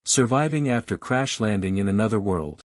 Surviving after crash landing in another world.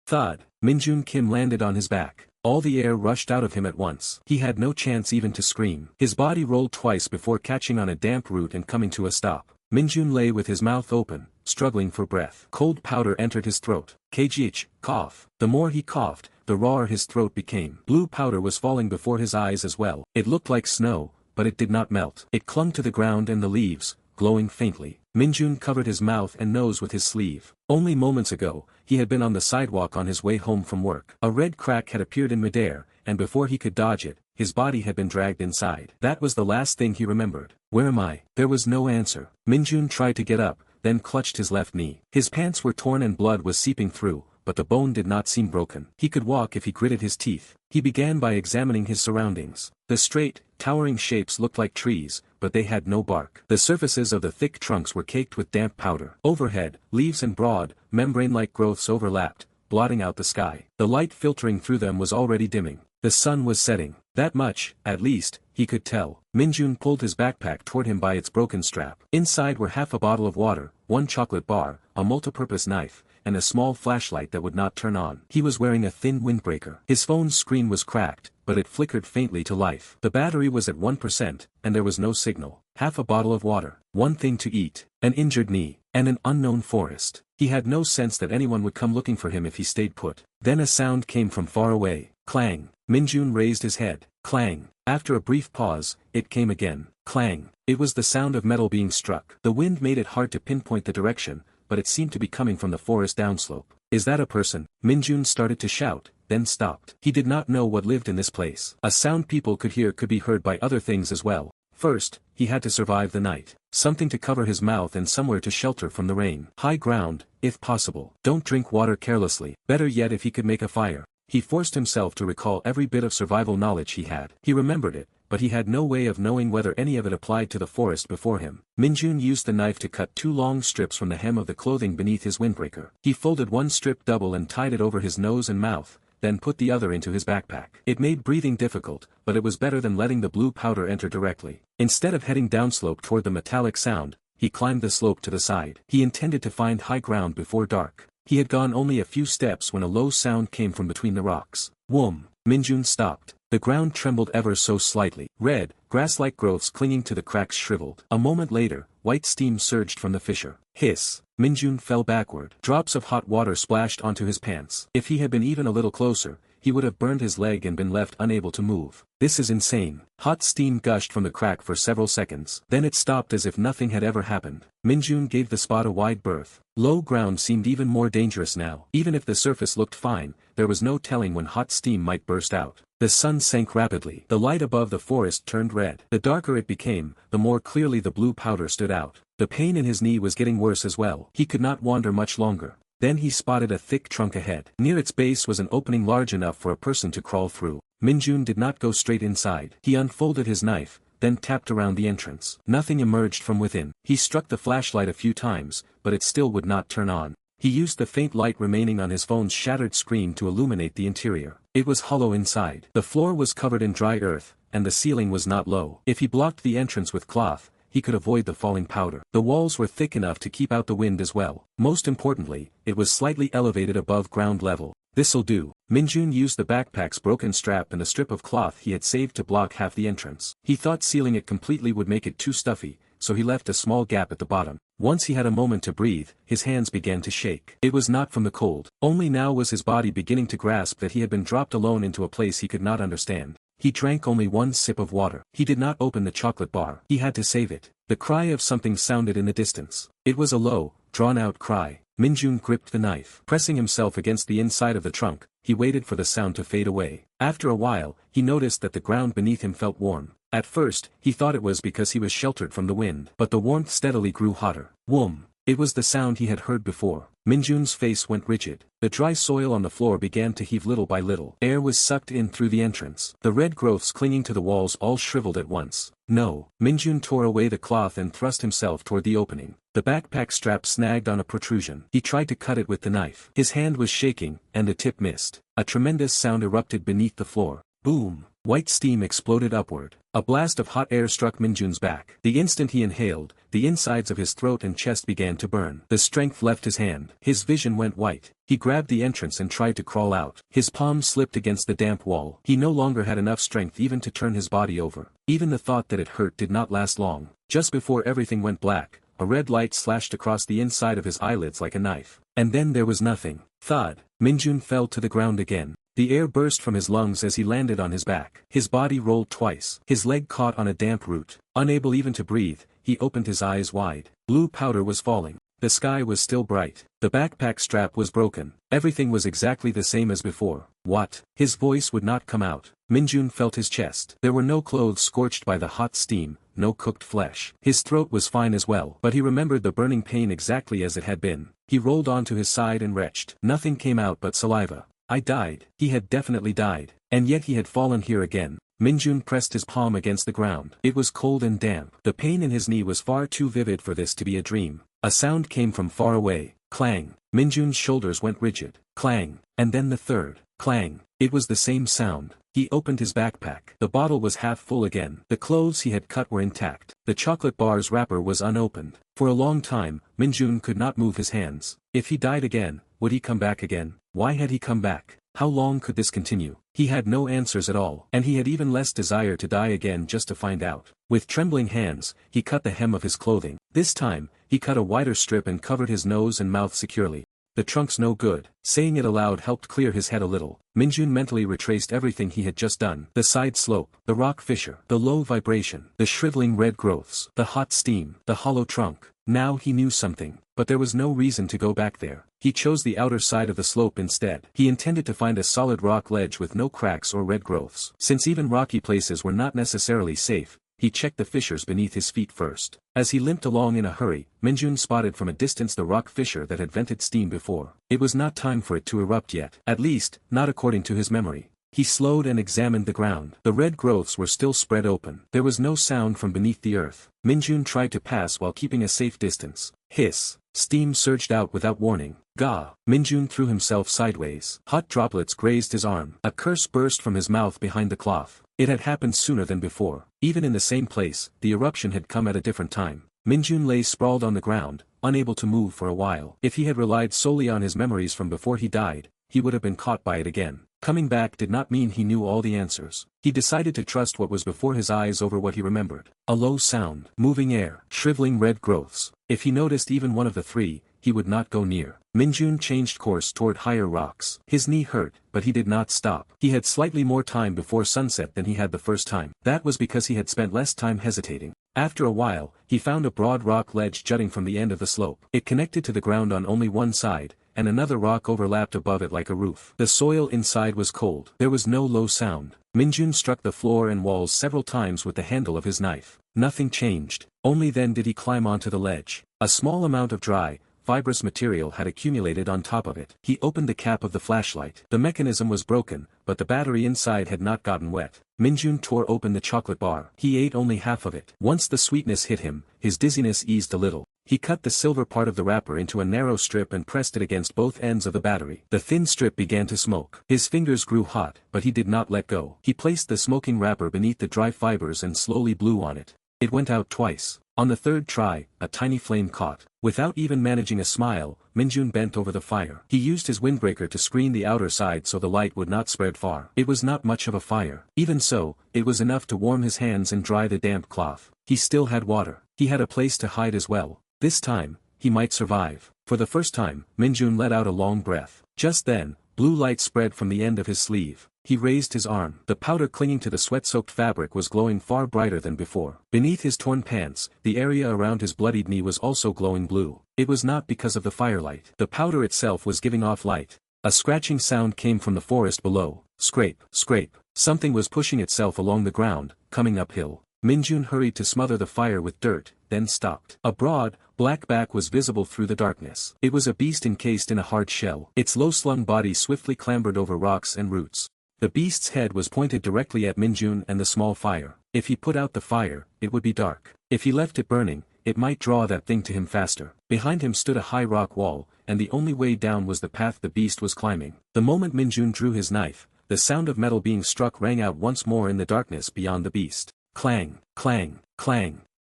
Thud. Minjun Kim landed on his back. All the air rushed out of him at once. He had no chance even to scream. His body rolled twice before catching on a damp root and coming to a stop. Minjun lay with his mouth open, struggling for breath. Cold powder entered his throat. Kjich, cough. The more he coughed, the rawer his throat became. Blue powder was falling before his eyes as well. It looked like snow, but it did not melt. It clung to the ground and the leaves, glowing faintly. Minjun covered his mouth and nose with his sleeve. Only moments ago, he had been on the sidewalk on his way home from work. A red crack had appeared in midair, and before he could dodge it, his body had been dragged inside. That was the last thing he remembered. Where am I? There was no answer. Minjun tried to get up, then clutched his left knee. His pants were torn and blood was seeping through, but the bone did not seem broken. He could walk if he gritted his teeth. He began by examining his surroundings. The straight, towering shapes looked like trees, but they had no bark. The surfaces of the thick trunks were caked with damp powder. Overhead, leaves and broad, membrane-like growths overlapped, blotting out the sky. The light filtering through them was already dimming. The sun was setting. That much, at least, he could tell. Minjun pulled his backpack toward him by its broken strap. Inside were half a bottle of water, one chocolate bar, a multipurpose knife, and a small flashlight that would not turn on. He was wearing a thin windbreaker. His phone's screen was cracked, but it flickered faintly to life. The battery was at 1%, and there was no signal. Half a bottle of water, one thing to eat, an injured knee, and an unknown forest. He had no sense that anyone would come looking for him if he stayed put. Then a sound came from far away. Clang. Minjun raised his head. Clang. After a brief pause, it came again. Clang. It was the sound of metal being struck. The wind made it hard to pinpoint the direction, but it seemed to be coming from the forest downslope. Is that a person? Minjun started to shout, then stopped. He did not know what lived in this place. A sound people could hear could be heard by other things as well. First, he had to survive the night. Something to cover his mouth and somewhere to shelter from the rain. High ground, if possible. Don't drink water carelessly. Better yet if he could make a fire. He forced himself to recall every bit of survival knowledge he had. He remembered it, but he had no way of knowing whether any of it applied to the forest before him. Minjun used the knife to cut 2 long strips from the hem of the clothing beneath his windbreaker. He folded one strip double and tied it over his nose and mouth, then put the other into his backpack. It made breathing difficult, but it was better than letting the blue powder enter directly. Instead of heading downslope toward the metallic sound, he climbed the slope to the side. He intended to find high ground before dark. He had gone only a few steps when a low sound came from between the rocks. Whoom! Minjun stopped. The ground trembled ever so slightly. Red, grass-like growths clinging to the cracks shriveled. A moment later, white steam surged from the fissure. Hiss! Minjun fell backward. Drops of hot water splashed onto his pants. If he had been even a little closer, he would have burned his leg and been left unable to move. This is insane. Hot steam gushed from the crack for several seconds. Then it stopped as if nothing had ever happened. Minjun gave the spot a wide berth. Low ground seemed even more dangerous now. Even if the surface looked fine, there was no telling when hot steam might burst out. The sun sank rapidly. The light above the forest turned red. The darker it became, the more clearly the blue powder stood out. The pain in his knee was getting worse as well. He could not wander much longer. Then he spotted a thick trunk ahead. Near its base was an opening large enough for a person to crawl through. Minjun did not go straight inside. He unfolded his knife, then tapped around the entrance. Nothing emerged from within. He struck the flashlight a few times, but it still would not turn on. He used the faint light remaining on his phone's shattered screen to illuminate the interior. It was hollow inside. The floor was covered in dry earth, and the ceiling was not low. If he blocked the entrance with cloth, he could avoid the falling powder. The walls were thick enough to keep out the wind as well. Most importantly, it was slightly elevated above ground level. This'll do. Minjun used the backpack's broken strap and the strip of cloth he had saved to block half the entrance. He thought sealing it completely would make it too stuffy, so he left a small gap at the bottom. Once he had a moment to breathe, his hands began to shake. It was not from the cold. Only now was his body beginning to grasp that he had been dropped alone into a place he could not understand. He drank only one sip of water. He did not open the chocolate bar. He had to save it. The cry of something sounded in the distance. It was a low, drawn-out cry. Minjun gripped the knife. Pressing himself against the inside of the trunk, he waited for the sound to fade away. After a while, he noticed that the ground beneath him felt warm. At first, he thought it was because he was sheltered from the wind. But the warmth steadily grew hotter. Whoom! It was the sound he had heard before. Minjun's face went rigid. The dry soil on the floor began to heave little by little. Air was sucked in through the entrance. The red growths clinging to the walls all shriveled at once. No. Minjun tore away the cloth and thrust himself toward the opening. The backpack strap snagged on a protrusion. He tried to cut it with the knife. His hand was shaking, and the tip missed. A tremendous sound erupted beneath the floor. Boom! White steam exploded upward. A blast of hot air struck Minjun's back. The instant he inhaled, the insides of his throat and chest began to burn. The strength left his hand. His vision went white. He grabbed the entrance and tried to crawl out. His palms slipped against the damp wall. He no longer had enough strength even to turn his body over. Even the thought that it hurt did not last long. Just before everything went black, a red light slashed across the inside of his eyelids like a knife. And then there was nothing. Thud. Minjun fell to the ground again. The air burst from his lungs as he landed on his back. His body rolled twice. His leg caught on a damp root. Unable even to breathe, he opened his eyes wide. Blue powder was falling. The sky was still bright. The backpack strap was broken. Everything was exactly the same as before. What? His voice would not come out. Minjun felt his chest. There were no clothes scorched by the hot steam, no cooked flesh. His throat was fine as well, but he remembered the burning pain exactly as it had been. He rolled onto his side and retched. Nothing came out but saliva. I died. He had definitely died. And yet he had fallen here again. Minjun pressed his palm against the ground. It was cold and damp. The pain in his knee was far too vivid for this to be a dream. A sound came from far away. Clang. Minjun's shoulders went rigid. Clang. And then the third. Clang. It was the same sound. He opened his backpack. The bottle was half full again. The clothes he had cut were intact. The chocolate bar's wrapper was unopened. For a long time, Minjun could not move his hands. If he died again, would he come back again? Why had he come back? How long could this continue? He had no answers at all, and he had even less desire to die again just to find out. With trembling hands, he cut the hem of his clothing. This time, he cut a wider strip and covered his nose and mouth securely. The trunk's no good. Saying it aloud helped clear his head a little. Minjun mentally retraced everything he had just done. The side slope, the rock fissure, the low vibration, the shriveling red growths, the hot steam, the hollow trunk. Now he knew something, but there was no reason to go back there. He chose the outer side of the slope instead. He intended to find a solid rock ledge with no cracks or red growths. Since even rocky places were not necessarily safe, he checked the fissures beneath his feet first. As he limped along in a hurry, Minjun spotted from a distance the rock fissure that had vented steam before. It was not time for it to erupt yet, at least, not according to his memory. He slowed and examined the ground. The red growths were still spread open. There was no sound from beneath the earth. Minjun tried to pass while keeping a safe distance. Hiss. Steam surged out without warning. Gah! Minjun threw himself sideways. Hot droplets grazed his arm. A curse burst from his mouth behind the cloth. It had happened sooner than before. Even in the same place, the eruption had come at a different time. Minjun lay sprawled on the ground, unable to move for a while. If he had relied solely on his memories from before he died, he would have been caught by it again. Coming back did not mean he knew all the answers. He decided to trust what was before his eyes over what he remembered. A low sound, moving air, shriveling red growths. If he noticed even one of the three, he would not go near. Minjun changed course toward higher rocks. His knee hurt, but he did not stop. He had slightly more time before sunset than he had the first time. That was because he had spent less time hesitating. After a while, he found a broad rock ledge jutting from the end of the slope. It connected to the ground on only one side, and another rock overlapped above it like a roof. The soil inside was cold. There was no low sound. Minjun struck the floor and walls several times with the handle of his knife. Nothing changed. Only then did he climb onto the ledge. A small amount of dry, fibrous material had accumulated on top of it. He opened the cap of the flashlight. The mechanism was broken, but the battery inside had not gotten wet. Minjun tore open the chocolate bar. He ate only half of it. Once the sweetness hit him, his dizziness eased a little. He cut the silver part of the wrapper into a narrow strip and pressed it against both ends of the battery. The thin strip began to smoke. His fingers grew hot, but he did not let go. He placed the smoking wrapper beneath the dry fibers and slowly blew on it. It went out twice. On the third try, a tiny flame caught. Without even managing a smile, Minjun bent over the fire. He used his windbreaker to screen the outer side so the light would not spread far. It was not much of a fire. Even so, it was enough to warm his hands and dry the damp cloth. He still had water. He had a place to hide as well. This time, he might survive. For the first time, Minjun let out a long breath. Just then, blue light spread from the end of his sleeve. He raised his arm. The powder clinging to the sweat-soaked fabric was glowing far brighter than before. Beneath his torn pants, the area around his bloodied knee was also glowing blue. It was not because of the firelight. The powder itself was giving off light. A scratching sound came from the forest below. Scrape, scrape. Something was pushing itself along the ground, coming uphill. Minjun hurried to smother the fire with dirt, then stopped. A broad, black back was visible through the darkness. It was a beast encased in a hard shell. Its low-slung body swiftly clambered over rocks and roots. The beast's head was pointed directly at Minjun and the small fire. If he put out the fire, it would be dark. If he left it burning, it might draw that thing to him faster. Behind him stood a high rock wall, and the only way down was the path the beast was climbing. The moment Minjun drew his knife, the sound of metal being struck rang out once more in the darkness beyond the beast. Clang, clang, clang.